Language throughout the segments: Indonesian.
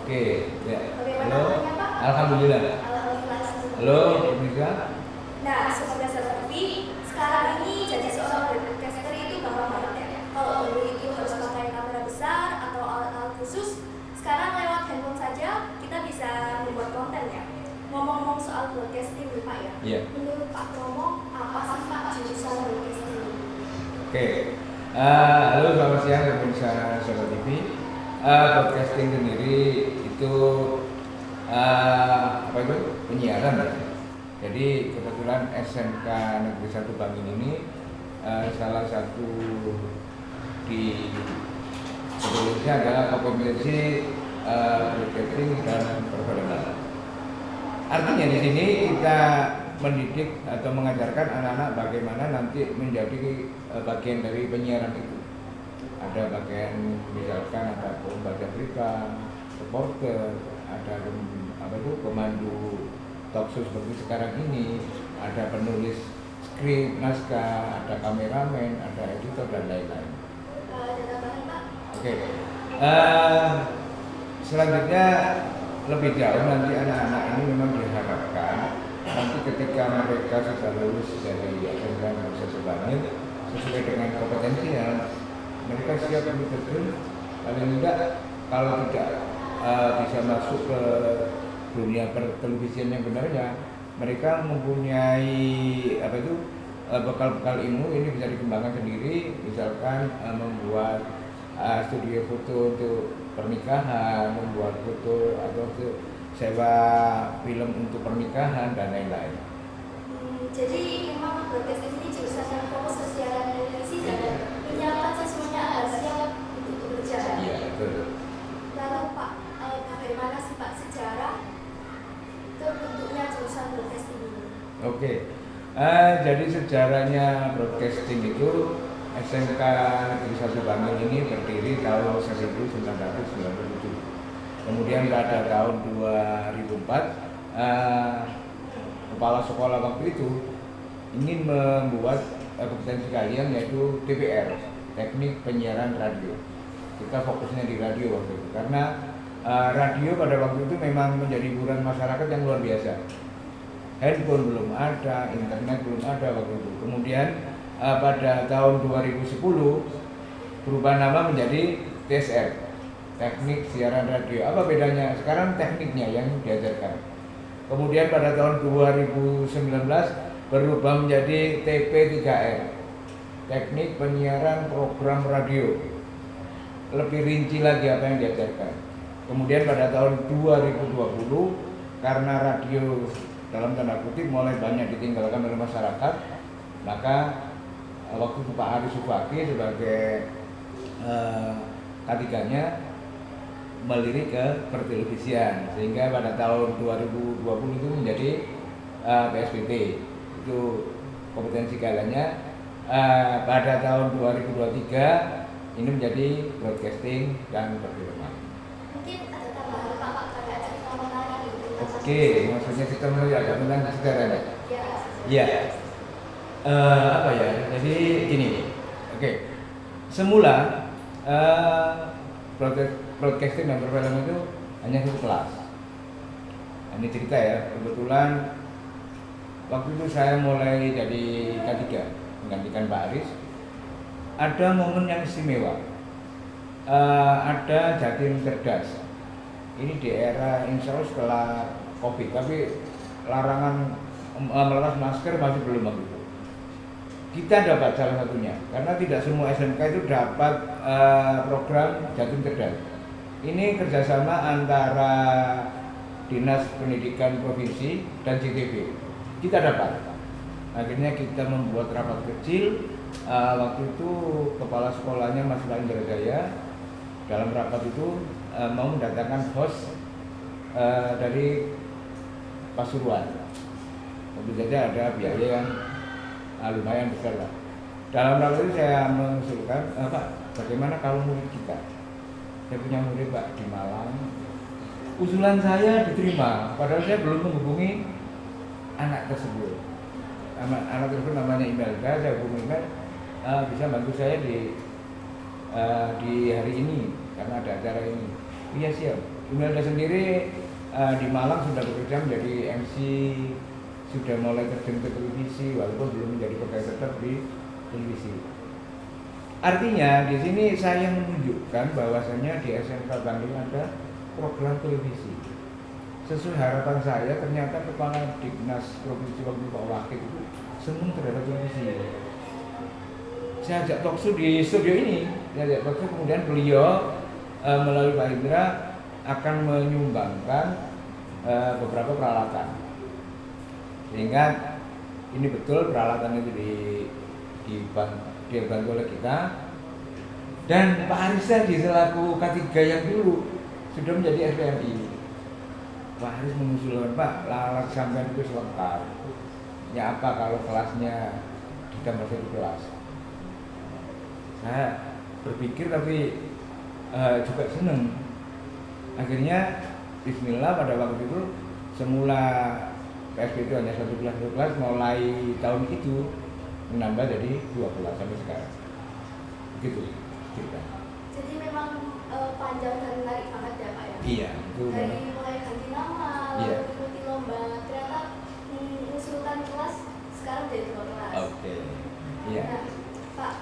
Oke, ya. Bagaimana Halo. kabarnya, Pak? Alhamdulillah. Alhamdulillah. Halo, pemirsa. Nah, Sobat Dasar TV, sekarang ini jadi seorang broadcaster itu gampang banget ya. Kalau dulu itu harus pakai kamera besar atau alat-alat khusus, sekarang lewat handphone saja kita bisa membuat konten ya. Ngomong-ngomong soal broadcasting nih Pak ya. Iya. Menurut Pak Romo, apa sih Pak jurusan broadcasting? Oke. Halo, selamat siang pemirsa Sobat TV. Broadcasting sendiri itu apa itu? Penyiaran ya. Jadi kebetulan SMK Negeri 1 Bangil ini salah satu di Indonesia adalah kompetensi broadcasting dan perfilman. Artinya di sini kita mendidik atau mengajarkan anak-anak bagaimana nanti menjadi bagian dari penyiaran itu. Ada bagian misalkan ada pembaca berita, reporter, ada pemandu talk show seperti sekarang ini, ada penulis skrip, naskah, ada kameramen, ada editor dan lain-lain. Ada tambahan Pak? Oke. Selanjutnya lebih jauh nanti anak-anak ini memang diharapkan nanti ketika mereka sudah lulus dari SMK Negeri Bangil sesuai dengan kompetensinya mereka siap untuk terjun, paling tidak kalau tidak bisa masuk ke dunia pertelevisian yang benarnya, mereka mempunyai bekal-bekal ilmu ini bisa dikembangkan sendiri, misalkan membuat studio foto untuk pernikahan, membuat foto atau untuk sewa film untuk pernikahan dan lain-lain. Jadi memang broadcasting ini jurusan yang fokus ke siaran televisi dan menyiapkan siswanya agar siap untuk bekerja. Iya, betul. Lalu Pak, bagaimana sih Pak sejarah terbentuknya jurusan broadcasting ini? Oke, jadi sejarahnya broadcasting itu SMK Negeri 1 Bangil ini berdiri tahun 1997. Kemudian pada tahun 2004 kepala sekolah waktu itu ingin membuat kompetensi kalian yaitu TPR, teknik penyiaran radio. Kita fokusnya di radio waktu itu karena radio pada waktu itu memang menjadi hiburan masyarakat yang luar biasa. Handphone belum ada, internet belum ada waktu itu. Kemudian pada tahun 2010 berubah nama menjadi TSR, teknik siaran radio. Apa bedanya? Sekarang tekniknya yang diajarkan. Kemudian pada tahun 2019 berubah menjadi TP3R, teknik penyiaran program radio. Lebih rinci lagi apa yang diajarkan. Kemudian pada tahun 2020 karena radio dalam tanda kutip mulai banyak ditinggalkan oleh masyarakat, maka waktu itu Pak Ari Supaki sebagai K3-nya melirik ke pertelevisian sehingga pada tahun 2020 itu menjadi PSBT, itu kompetensi kaliannya. Pada tahun 2023 ini menjadi broadcasting dan perfilman. Mungkin ada tambahan Pak kayak cerita menarik gitu. Oke, maksudnya kita melihat ada tentang sejarahnya. Ya. Ya. Apa ya? Jadi gini. Oke. Semula broadcasting dan perfilman itu hanya satu kelas. Ini cerita ya. Kebetulan waktu itu saya mulai jadi K3 menggantikan Pak Aris. Ada momen yang istimewa. Ada Jatim Cerdas. Ini di era insya Allah setelah COVID, tapi larangan melepas masker masih belum begitu. Kita dapat salah satunya, karena tidak semua SMK itu dapat program Jatim Cerdas. Ini kerjasama antara Dinas Pendidikan Provinsi dan CTV. Kita dapat. Akhirnya kita membuat rapat kecil. Waktu itu kepala sekolahnya Mas Indra Jaya. Dalam rapat itu mau mendatangkan host dari Pasuruan. Tentu saja ada biaya yang lumayan besar lah. Dalam rapat itu saya mengusulkan, Pak, bagaimana kalau murid kita? Saya punya murid Pak di Malang. Usulan saya diterima, padahal saya belum menghubungi anak tersebut. Anak tersebut namanya Imelda, saya hubungi Imel, bisa bantu saya di hari ini karena ada acara ini. Iya siap. Imelda sendiri di Malang sudah bekerja menjadi MC, sudah mulai terjun ke televisi walaupun belum menjadi pegawai tetap di televisi. Artinya di sini saya menunjukkan bahwasanya di SMK Bandung ada program televisi. Sesuai harapan saya, ternyata kepala Dinas Provinsi waktu Pak Wakil itu senang terhadap televisi. Saya ajak talkshow di studio ini, saya ajak talkshow, kemudian beliau melalui Pak Indra akan menyumbangkan beberapa peralatan, sehingga ini betul peralatan itu dibantu oleh kita. Dan Pak Haris tadi selaku K3 yang dulu sudah menjadi SPMI, Pak Haris mengusulkan, Pak, lalat sampean itu lengkap. Ya apa kalau kelasnya ditambah 1 kelas? Saya berpikir tapi juga senang. Akhirnya bismillah pada waktu itu semula PSP itu hanya 1 kelas, mulai tahun itu menambah jadi 2 kelas sampai sekarang. Begitu cerita. Jadi memang panjang dan menarik banget ya Pak ya? Iya, itu dari mulai ganti nama, lalu iya. ikuti lomba, ternyata mengusulkan kelas sekarang jadi 2 kelas. Oke. Iya. Nah, Pak,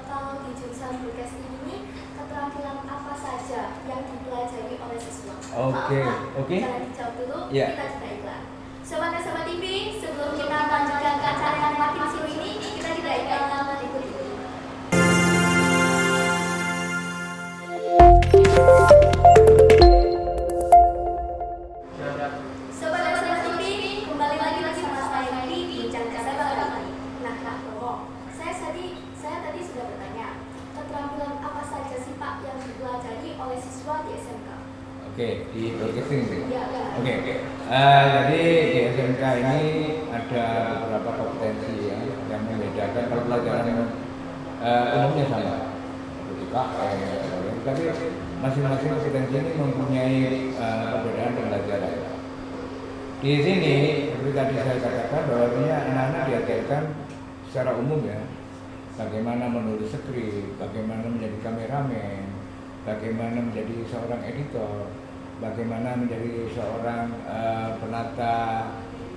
kalau di jurusan broadcasting ini keterampilan apa saja yang dipelajari oleh siswa? Oke. Jangan dijawab dulu, Iya. kita jeda iklan. Sobat Sobat TV, sebelum kita melanjutkan ke acara yang makin seru ini, kita jeda iklan berikut ini. Sobat TV, kembali lagi bersama saya di Bincang Kesehatan. Nah, Kak Romo, saya tadi sudah bertanya, keterampilan apa saja sih Pak yang dipelajari oleh siswa di SMK? Oke, di broadcasting sih. Iya. Oke. Jadi di SMK ini ada beberapa kompetensi ya, yang membedakan. Kalau pelajaran umumnya sama, seperti tapi masing-masing kompetensi ini mempunyai perbedaan pembelajaran. Di sini, seperti tadi saya katakan, bahwasanya anak-anak diajarkan secara umum ya, bagaimana menulis skrip, bagaimana menjadi kameramen, bagaimana menjadi seorang editor, bagaimana menjadi seorang penata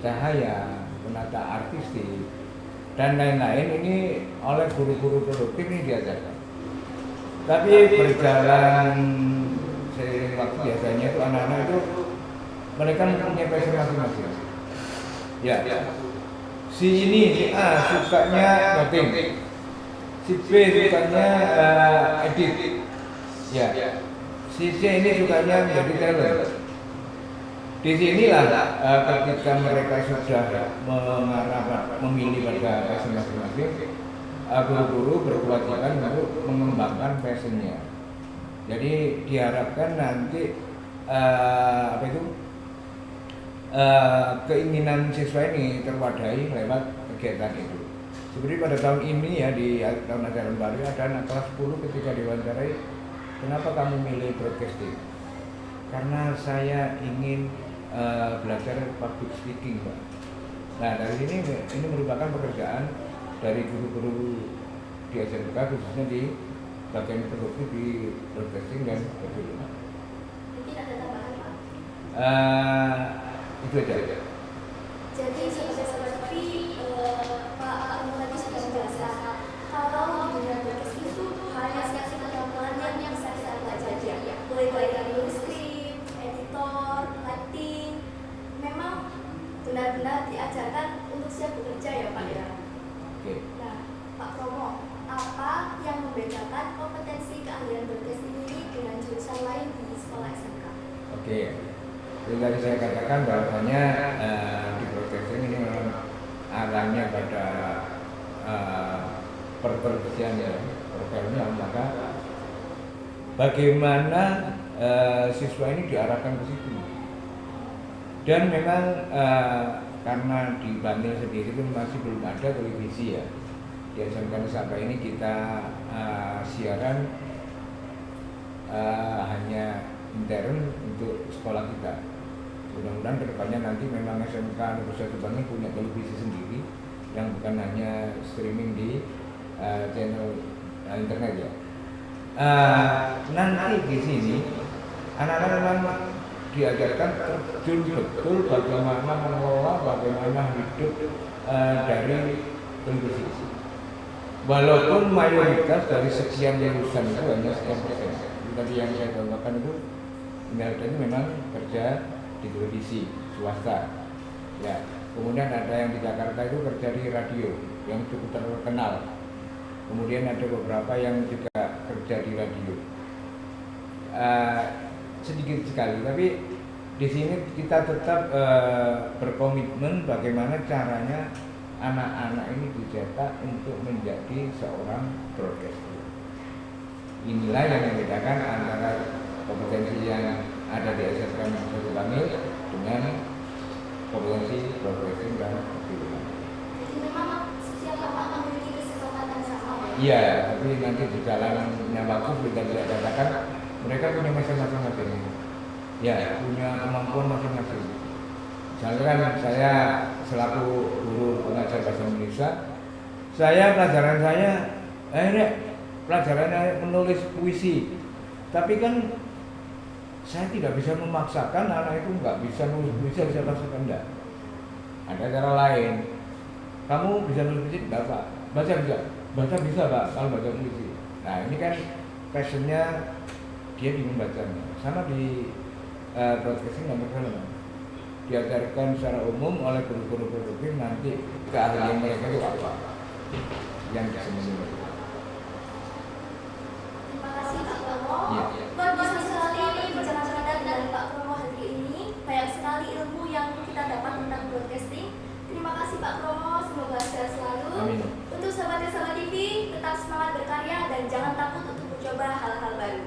cahaya, penata artistik, dan lain-lain. Ini oleh guru-guru produktif ini diajarkan. Tapi berjalan seiring waktu biasanya itu anak-anak itu mereka mempunyai passion masing-masing. Ya. Si A sukanya noting, si B sukanya edit. Ya. Si C ini sukanya menjadi talent. Di sinilah ketika mereka sudah memilih pada passion masing-masing, guru-guru berkewajiban untuk mengembangkan passionnya. Jadi diharapkan nanti keinginan siswa ini terwadahi lewat kegiatan itu. Seperti pada tahun ini ya, di tahun ajaran baru ada anak kelas 10 ketika diwawancarai, kenapa kamu milih broadcasting? Karena saya ingin belajar public speaking, Pak. Nah, dari ini merupakan pekerjaan dari guru-guru di SMK, khususnya di bagian produktif di broadcasting dan perfilman. Mungkin ada tambahan Pak? Itu aja. Jadi seperti Pak Arno tadi sudah menjelaskan, kalau di dunia broadcasting itu hanya satu keterampilan yang bisa kita pelajari, mulai dari menulis skrip, editor, lighting, memang benar-benar diajarkan untuk siap bekerja ya Pak ya. Oke. Nah, Pak Romo, apa yang membedakan kompetensi keahlian broadcasting ini dengan jurusan lain di sekolah SMK? Oke. Jadi tadi saya katakan bahwasanya di broadcasting ini memang arahnya pada pertelevisian ya, profilnya, maka bagaimana siswa ini diarahkan ke situ. Dan memang karena di Bantul sendiri itu masih belum ada televisi ya. Di SMK sampai ini kita siaran hanya intern untuk sekolah kita. Mudah-mudahan kedepannya nanti memang SMK Universitas Bandung punya televisi sendiri yang bukan hanya streaming di channel internet ya. Nanti di sini anak-anak memang diajarkan terjun betul bagaimana mengelola, bagaimana hidup dari televisi. Walaupun mayoritas dari sekian lulusan itu hanya sekian persen. Tadi yang saya contohkan itu mayoritasnya memang kerja di televisi swasta. Ya, kemudian ada yang di Jakarta itu kerja di radio yang cukup terkenal. Kemudian ada beberapa yang juga kerja di radio. Sedikit sekali, tapi di sini kita tetap berkomitmen bagaimana caranya anak-anak ini dicetak untuk menjadi seorang broadcaster. Inilah yang membedakan antara kompetensi yang ada di SSK Satu Bangil dengan kompetensi broadcasting dan film. Jadi memang setiap anak memiliki kesempatan sama. Iya, tapi nanti di jalannya waktu kita bisa katakan mereka punya masing-masing. Ya, punya kemampuan masing-masing. Misalnya kan saya selaku guru pengajar bahasa Indonesia, pelajaran saya pelajarannya menulis puisi. Tapi kan saya tidak bisa memaksakan anak itu nggak bisa nulis puisi, bisa paksakan enggak. Ada cara lain. Kamu bisa nulis puisi enggak, Pak? Baca bisa Pak, kalau baca puisi. Nah ini kan passionnya dia ingin bacanya. Sama di broadcasting nomor film diajarkan secara umum oleh guru-guru produktif, nanti keahlian mereka itu apa yang disembuhkan. Terima kasih Pak Promo. Ya. Luar biasa sekali bicara-bicara dari Pak Promo hari ini. Banyak sekali ilmu yang kita dapat tentang broadcasting. Terima kasih Pak Promo, semoga sehat selalu. Amin. Untuk sahabat TV, tetap semangat berkarya dan jangan takut untuk mencoba hal-hal baru.